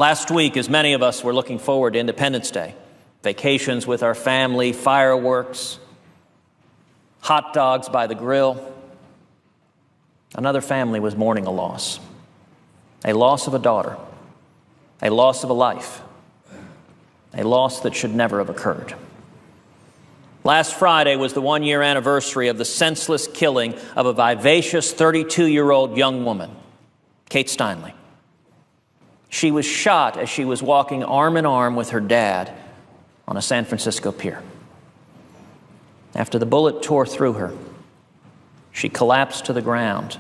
Last week, as many of us were looking forward to Independence Day, vacations with our family, fireworks, hot dogs by the grill, another family was mourning a loss of a daughter, a loss of a life, a loss that should never have occurred. Last Friday was the one-year anniversary of the senseless killing of a vivacious 32-year-old young woman, Kate Steinle. She was shot as she was walking arm in arm with her dad on a San Francisco pier. After the bullet tore through her, she collapsed to the ground,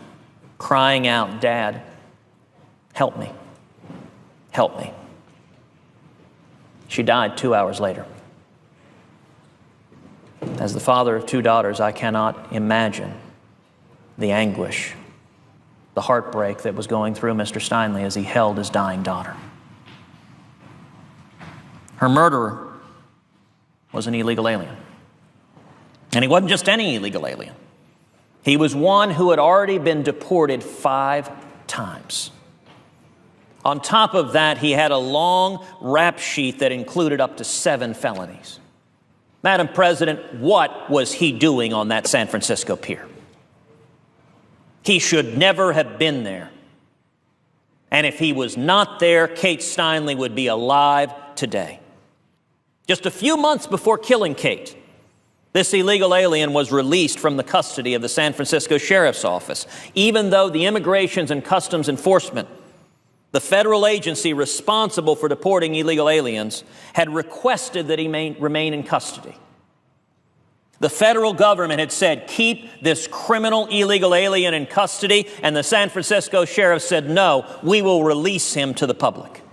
crying out, "Dad, help me, help me." She died 2 hours later. As the father of 2 daughters, I cannot imagine the anguish, the heartbreak that was going through Mr. Steinle as he held his dying daughter. Her murderer was an illegal alien. And he wasn't just any illegal alien. He was one who had already been deported 5 times. On top of that, he had a long rap sheet that included up to 7 felonies. Madam President, what was he doing on that San Francisco pier? He should never have been there. And if he was not there, Kate Steinle would be alive today. Just a few months before killing Kate, this illegal alien was released from the custody of the San Francisco Sheriff's Office, even though the Immigration and Customs Enforcement, the federal agency responsible for deporting illegal aliens, had requested that he remain in custody. The federal government had said, keep this criminal illegal alien in custody, and the San Francisco sheriff said, no, we will release him to the public.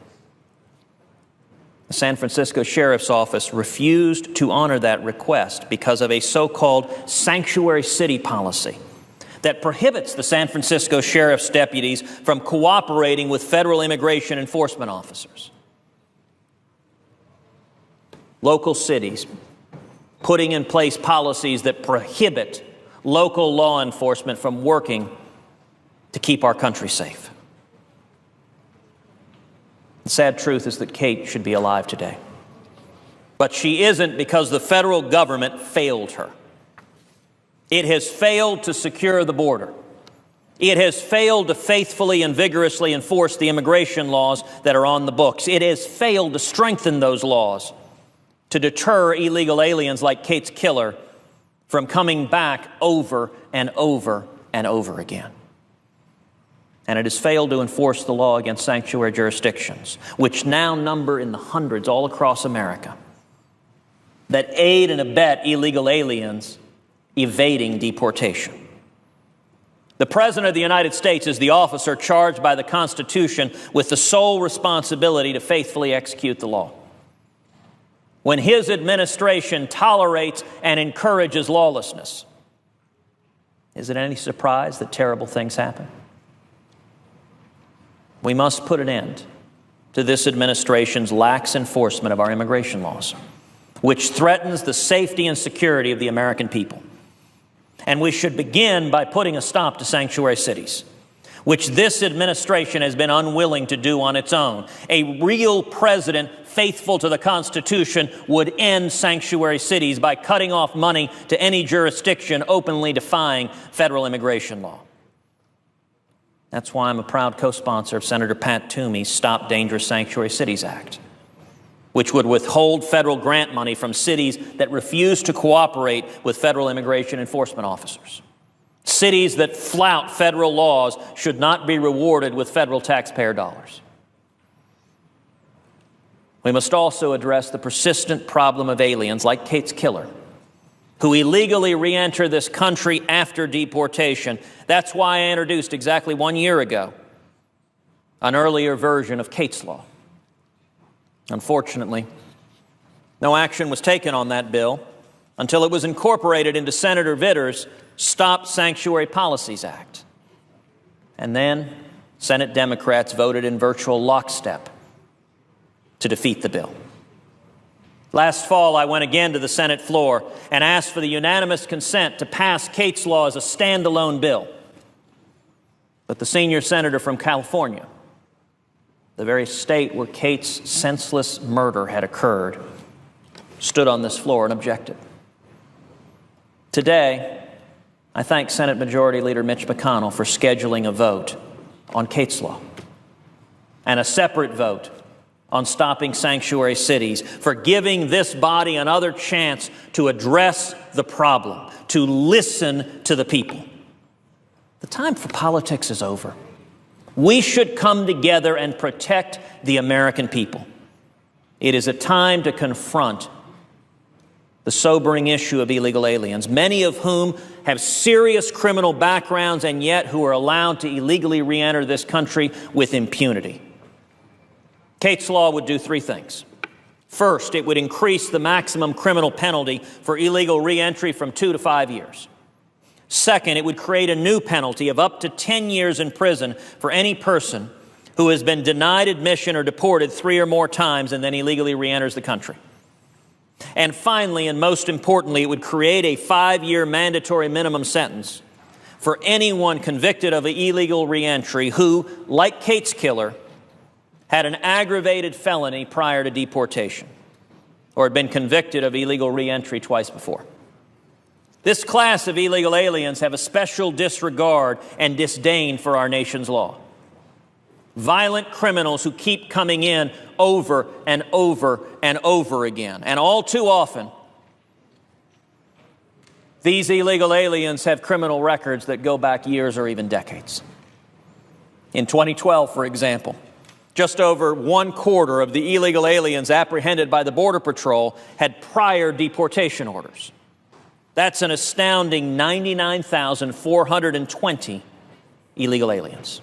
The San Francisco Sheriff's Office refused to honor that request because of a so-called sanctuary city policy that prohibits the San Francisco Sheriff's deputies from cooperating with federal immigration enforcement officers. Local cities putting in place policies that prohibit local law enforcement from working to keep our country safe. The sad truth is that Kate should be alive today. But she isn't because the federal government failed her. It has failed to secure the border. It has failed to faithfully and vigorously enforce the immigration laws that are on the books. It has failed to strengthen those laws to deter illegal aliens like Kate's killer from coming back over and over and over again. And it has failed to enforce the law against sanctuary jurisdictions, which now number in the hundreds all across America, that aid and abet illegal aliens evading deportation. The President of the United States is the officer charged by the Constitution with the sole responsibility to faithfully execute the law. When his administration tolerates and encourages lawlessness, is it any surprise that terrible things happen? We must put an end to this administration's lax enforcement of our immigration laws, which threatens the safety and security of the American people. And we should begin by putting a stop to sanctuary cities, which this administration has been unwilling to do on its own. A real president faithful to the Constitution would end sanctuary cities by cutting off money to any jurisdiction openly defying federal immigration law. That's why I'm a proud co-sponsor of Senator Pat Toomey's Stop Dangerous Sanctuary Cities Act, which would withhold federal grant money from cities that refuse to cooperate with federal immigration enforcement officers. Cities that flout federal laws should not be rewarded with federal taxpayer dollars. We must also address the persistent problem of aliens like Kate's killer, who illegally re-enter this country after deportation. That's why I introduced exactly 1 year ago an earlier version of Kate's Law. Unfortunately, no action was taken on that bill until it was incorporated into Senator Vitter's Stop Sanctuary Policies Act. And then Senate Democrats voted in virtual lockstep to defeat the bill. Last fall, I went again to the Senate floor and asked for the unanimous consent to pass Kate's Law as a standalone bill. But the senior senator from California, the very state where Kate's senseless murder had occurred, stood on this floor and objected. Today, I thank Senate Majority Leader Mitch McConnell for scheduling a vote on Kate's Law and a separate vote on stopping sanctuary cities, for giving this body another chance to address the problem, to listen to the people. The time for politics is over. We should come together and protect the American people. It is a time to confront the sobering issue of illegal aliens, many of whom have serious criminal backgrounds and yet who are allowed to illegally re-enter this country with impunity. Kate's Law would do three things. First, it would increase the maximum criminal penalty for illegal re-entry from 2 to 5 years. Second, it would create a new penalty of up to 10 years in prison for any person who has been denied admission or deported 3 or more times and then illegally re-enters the country. And finally, and most importantly, it would create a 5-year mandatory minimum sentence for anyone convicted of illegal re-entry who, like Kate's killer, had an aggravated felony prior to deportation or had been convicted of illegal re-entry twice before. This class of illegal aliens have a special disregard and disdain for our nation's law. Violent criminals who keep coming in over and over and over again. And all too often, these illegal aliens have criminal records that go back years or even decades. In 2012, for example, just over 1/4 of the illegal aliens apprehended by the Border Patrol had prior deportation orders. That's an astounding 99,420 illegal aliens.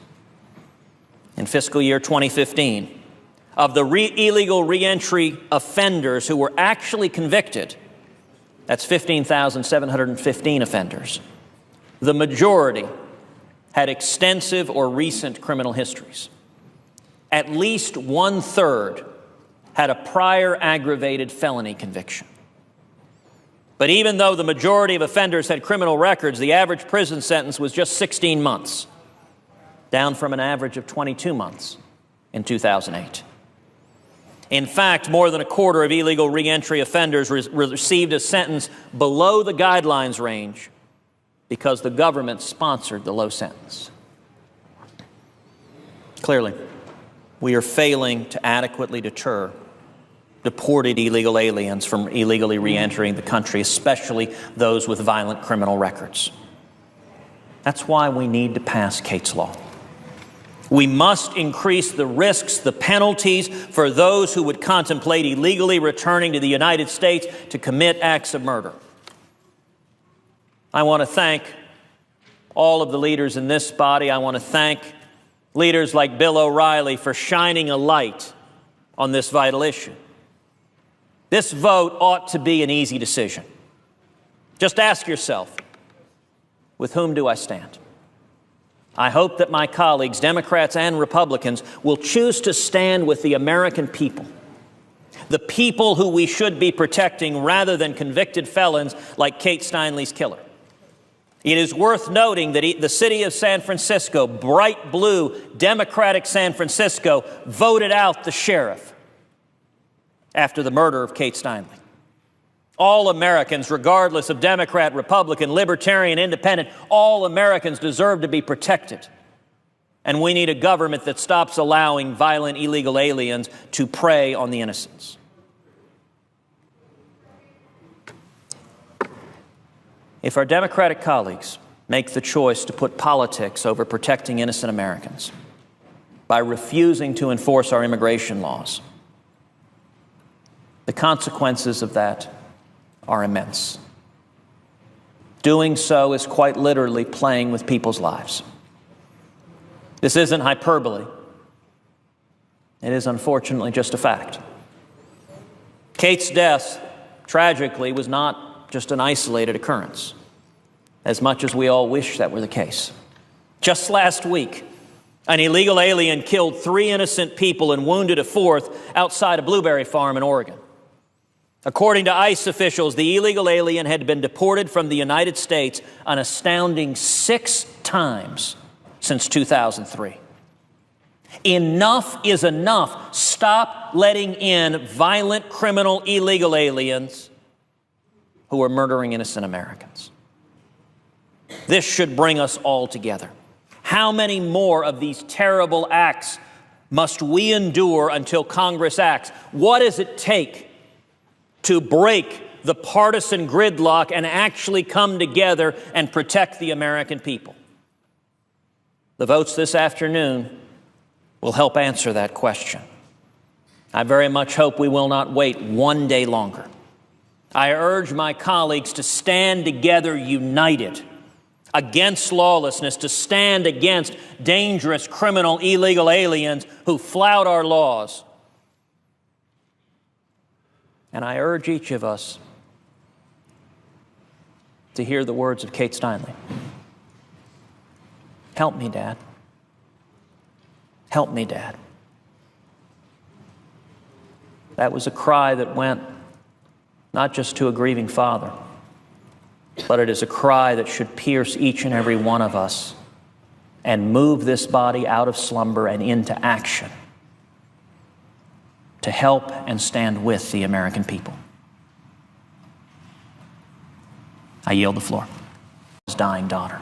In fiscal year 2015, of the illegal re-entry offenders who were actually convicted, that's 15,715 offenders, the majority had extensive or recent criminal histories. At least 1/3 had a prior aggravated felony conviction. But even though the majority of offenders had criminal records, the average prison sentence was just 16 months, down from an average of 22 months in 2008. In fact, more than 1/4 of illegal re-entry offenders received a sentence below the guidelines range because the government sponsored the low sentence. Clearly, we are failing to adequately deter deported illegal aliens from illegally re-entering the country, especially those with violent criminal records. That's why we need to pass Kate's Law. We must increase the risks, the penalties for those who would contemplate illegally returning to the United States to commit acts of murder. I want to thank all of the leaders in this body. I want to thank leaders like Bill O'Reilly for shining a light on this vital issue. This vote ought to be an easy decision. Just ask yourself, with whom do I stand? I hope that my colleagues, Democrats and Republicans, will choose to stand with the American people, the people who we should be protecting rather than convicted felons like Kate Steinle's killer. It is worth noting that the city of San Francisco, bright blue, Democratic San Francisco, voted out the sheriff after the murder of Kate Steinle. All Americans, regardless of Democrat, Republican, Libertarian, Independent, all Americans deserve to be protected. And we need a government that stops allowing violent illegal aliens to prey on the innocents. If our Democratic colleagues make the choice to put politics over protecting innocent Americans by refusing to enforce our immigration laws, the consequences of that are immense. Doing so is quite literally playing with people's lives. This isn't hyperbole. It is unfortunately just a fact. Kate's death, tragically, was not just an isolated occurrence, as much as we all wish that were the case. Just last week, an illegal alien killed 3 innocent people and wounded a 4th outside a blueberry farm in Oregon. According to ICE officials, the illegal alien had been deported from the United States an astounding 6 times since 2003. Enough is enough. Stop letting in violent, criminal, illegal aliens who are murdering innocent Americans. This should bring us all together. How many more of these terrible acts must we endure until Congress acts? What does it take to break the partisan gridlock and actually come together and protect the American people? The votes this afternoon will help answer that question. I very much hope we will not wait one day longer. I urge my colleagues to stand together united against lawlessness, to stand against dangerous, criminal, illegal aliens who flout our laws. And I urge each of us to hear the words of Kate Steinle. Help me, Dad. Help me, Dad. That was a cry that went not just to a grieving father, but it is a cry that should pierce each and every one of us and move this body out of slumber and into action to help and stand with the American people. I yield the floor. His dying daughter.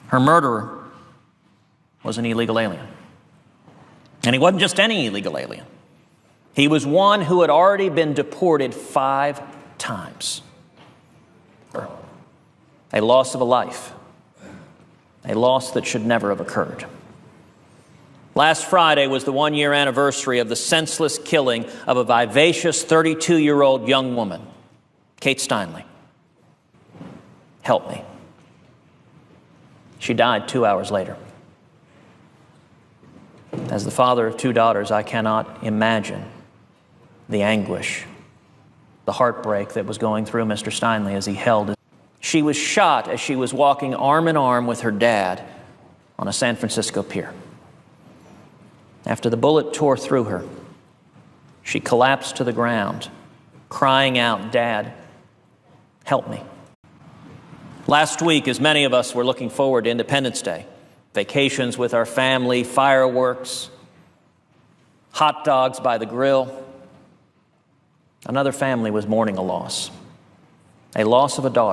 Her murderer was an illegal alien. And he wasn't just any illegal alien. He was one who had already been deported 5 times. A loss of a life. A loss that should never have occurred. Last Friday was the 1-year anniversary of the senseless killing of a vivacious 32-year-old young woman, Kate Steinle. Help me. She died 2 hours later. As the father of 2 daughters, I cannot imagine the anguish, the heartbreak that was going through Mr. Steinle as he held it. She was shot as she was walking arm in arm with her dad on a San Francisco pier. After the bullet tore through her, she collapsed to the ground, crying out, "Dad, help me." Last week, as many of us were looking forward to Independence Day, vacations with our family, fireworks, hot dogs by the grill, another family was mourning a loss of a daughter.